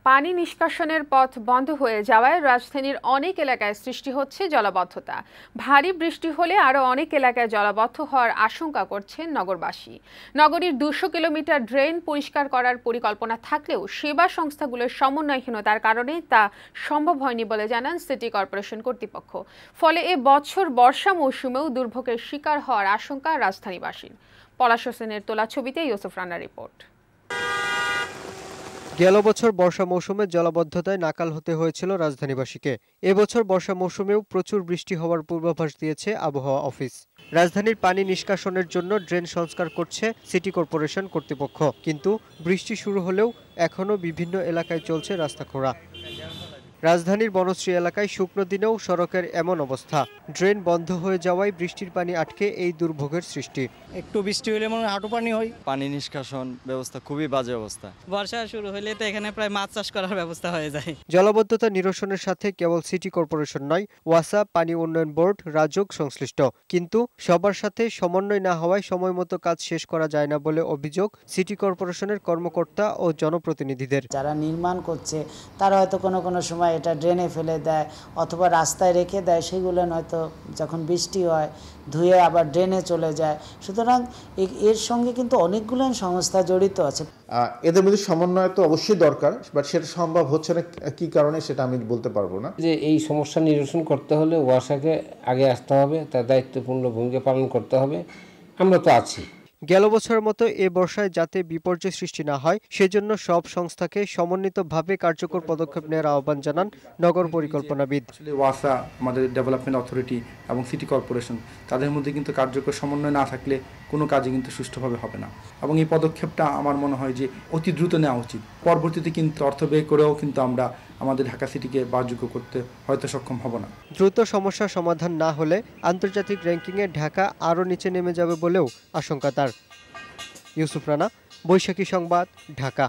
পানি নিষ্কাশনের পথ বন্ধ হয়ে যাওয়ায় রাজধানীর অনেক এলাকায় সৃষ্টি হচ্ছে জলাবদ্ধতা। ভারী বৃষ্টি হলে আরও অনেক এলাকায় জলাবদ্ধ হওয়ার আশঙ্কা করছেন নগরবাসী। নগরীর 200 কিলোমিটার ড্রেন পরিষ্কার করার পরিকল্পনা থাকলেও সেবা সংস্থাগুলোর সমন্বয়হীনতার কারণে তা সম্ভব হয়নি বলে জানান সিটি কর্পোরেশন কর্তৃপক্ষ। ফলে এ বছর বর্ষা মৌসুমেও দুর্ভোগের শিকার হওয়ার আশঙ্কা রাজধানীবাসীর। পলাশ হোসেনের তোলা ছবিতে ইউসুফ রানার রিপোর্ট। গেল বছর বর্ষা মৌসুমে জলাবদ্ধতায় নাকাল হতে হয়েছিল রাজধানীবাসীকে। এবছর বর্ষা মৌসুমেও প্রচুর বৃষ্টি হওয়ার পূর্বাভাস দিয়েছে আবহাওয়া অফিস। রাজধানীর পানি নিষ্কাশনের জন্য ড্রেন সংস্কার করছে সিটি কর্পোরেশন কর্তৃপক্ষ, কিন্তু বৃষ্টি শুরু হলেও এখনও বিভিন্ন এলাকায় চলছে রাস্তা খোঁড়া। রাজধানীর বনশ্রী এলাকায় শুকনো দিনেও সড়কের এমন অবস্থা। ড্রেন বন্ধ হয়ে যাওয়ায় বৃষ্টির পানি আটকে এই দুর্ভোগের সৃষ্টি। একটু বৃষ্টি হলে মনে হাঁটু পানি হয়। পানি নিষ্কাশন ব্যবস্থা খুবই বাজে অবস্থা। বর্ষা শুরু হলে তো এখানে প্রায় মাছ চাষ করার ব্যবস্থা হয়ে যায়। জলাবদ্ধতা নিরসনের সাথে কেবল সিটি কর্পোরেশন নয়, ওয়াসা, পানি উন্নয়ন বোর্ড, রাজউক সংশ্লিষ্ট। কিন্তু সবার সাথে সমন্বয় না হওয়ায় সময়মতো কাজ শেষ করা যায় না বলে অভিযোগ সিটি কর্পোরেশনের কর্মকর্তা ও জনপ্রতিনিধিদের। যারা নির্মাণ করছে তারা হয়তো কোনো সময় এটা ড্রেনে ফেলে দেয় অথবা রাস্তায় রেখে দেয়, সেগুলো হয়তো যখন বৃষ্টি হয় ধুয়ে আবার ড্রেনে চলে যায়। সুতরাং এর সঙ্গে কিন্তু অনেকগুলো সংস্থা জড়িত আছে। এদের মধ্যে সমন্বয় তো অবশ্যই দরকার, বাট সেটা সম্ভব হচ্ছে না কি কারণে সেটা আমি বলতে পারবো না। যে এই সমস্যা নিরসন করতে হলে ওয়াসাকে আগে আসতে হবে, তার দায়িত্বপূর্ণ ভূমিকা পালন করতে হবে। আমরা তো আছি। গেল বছরের মতো এ বর্ষায় যাতে বিপর্যয় সৃষ্টি না হয় সেজন্য সব সংস্থাকে সমন্বিতভাবে কার্যকর পদক্ষেপ নেওয়ার আহ্বান জানান নগর পরিকল্পনাবিদ। ওয়াসা, আমাদের ডেভেলপমেন্ট অথরিটি এবং সিটি কর্পোরেশন, তাদের মধ্যে কিন্তু কার্যকর সমন্বয় না থাকলে কোনো কাজই কিন্তু সুষ্ঠুভাবে হবে না। এবং এই পদক্ষেপটা আমার মনে হয় যে অতি দ্রুত নেওয়া উচিত। পরবর্তীতে কিন্তু অর্থ ব্যয় করেও কিন্তু আমরা আমাদের ঢাকা সিটিকে বাসযোগ্য করতে হয়তো সক্ষম হব না। দ্রুত সমস্যার সমাধান না হলে আন্তর্জাতিক র্যাঙ্কিংয়ে ঢাকা আরও নিচে নেমে যাবে বলেও আশঙ্কা তার। ইউসুফ রানা, বৈশাখী সংবাদ, ঢাকা।